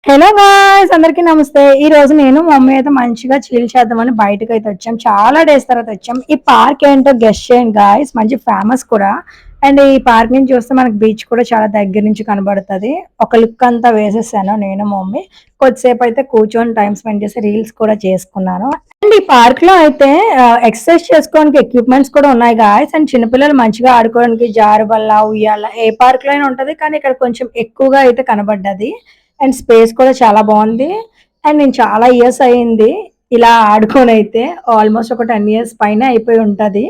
Hello guys, అందరికీ నమస్తే. ఈ రోజు నేను మా మమ్మీ అయితే మంచిగా చిల్ చేద్దామని బయటకు అయితే వచ్చాం. చాలా డేస్ తర్వాత వచ్చాం. ఈ పార్క్ ఏంటో గెస్ట్ చేయండి గాయ్స్, మంచి ఫేమస్ కూడా. అండ్ ఈ పార్క్ నుంచి చూస్తే మనకి బీచ్ కూడా చాలా దగ్గర నుంచి కనబడుతుంది. ఒక లుక్ అంతా వేసేసాను నేను మా మమ్మీ. కొద్దిసేపు అయితే కూర్చొని టైం స్పెండ్ చేసి రీల్స్ కూడా చేసుకున్నాను. అండ్ ఈ పార్క్ లో అయితే ఎక్సర్సైజ్ చేసుకోవడానికి ఎక్విప్మెంట్స్ కూడా ఉన్నాయి గాయ్స్. అండ్ చిన్నపిల్లలు మంచిగా ఆడుకోవడానికి జారుబల్ల, ఉయ్యాల ఏ పార్క్ లో అయినా ఉంటది, కానీ ఇక్కడ కొంచెం ఎక్కువగా అయితే కనబడ్డది. అండ్ స్పేస్ కూడా చాలా బాగుంది. అండ్ నేను చాలా ఇయర్స్ అయ్యింది ఇలా ఆడుకోనైతే, ఆల్మోస్ట్ ఒక 10 years పైన అయిపోయి ఉంటది.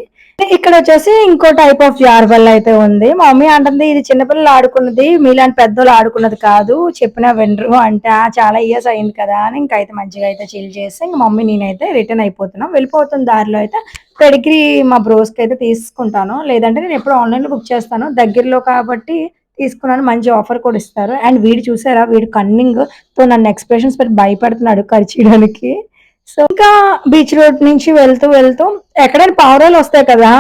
ఇక్కడ వచ్చేసి ఇంకో టైప్ ఆఫ్ జార్బల్ అయితే ఉంది. మా మమ్మీ అంటుంది ఇది చిన్నపిల్లలు ఆడుకున్నది, మీలాంటి పెద్దోళ్ళు ఆడుకున్నది కాదు, చెప్పినా వినరు అంటే చాలా ఇయర్స్ అయింది కదా అని ఇంకైతే మంచిగా అయితే చిల్ చేసి ఇంక మమ్మీ నేనైతే రిటర్న్ అయిపోతున్నాం. వెళ్ళిపోతున్న దారిలో అయితే పెడిగ్రీ మా బ్రోస్కి అయితే తీసుకుంటాను, లేదంటే నేను ఎప్పుడు ఆన్లైన్లో బుక్ చేస్తాను. దగ్గరలో కాబట్టి తీసుకున్నాను, మంచి ఆఫర్ కూడా ఇస్తారు. అండ్ వీడు చూసారా, వీడు కన్నింగ్ తో నన్ను ఎక్స్ప్రెషన్స్ పెట్టి భయపెడుతున్నాడు ఖర్చీయడానికి. సో ఇంకా బీచ్ రోడ్ నుంచి వెళ్తూ వెళ్తూ ఎక్కడైనా పావురాలు వస్తాయి కదా,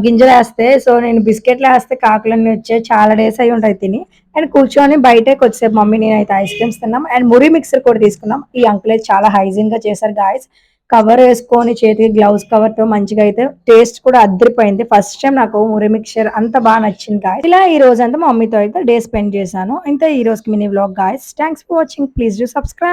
గింజలు వేస్తే. సో నేను బిస్కెట్లు వేస్తే కాకులన్నీ వచ్చాయి. చాలా డేస్ అయి ఉంటాయి తిని. అండ్ కూర్చొని బయటే కొద్దిసేపు మమ్మీ నేనైతే ఐస్ క్రీమ్స్ తిన్నాం. అండ్ మురి మిక్సర్ కూడా తీసుకున్నాం. ఈ అంకుల్ అయితే చాలా హైజీన్ గా చేశారు గాయస్. కవర్ వేసుకొని చేతికి గ్లౌస్ కవర్ తో మంచిగా అయితే టేస్ట్ కూడా అద్దరిపోయింది. ఫస్ట్ టైం నాకు మురి మిక్చర్ అంత బాగా నచ్చింది గాయస్. ఇలా ఈ రోజు అంతా మా మమ్మీతో అయితే డే స్పెండ్ చేశాను. ఇంత ఈ రోజుకి mini vlog guys. Thanks for watching. Please do subscribe.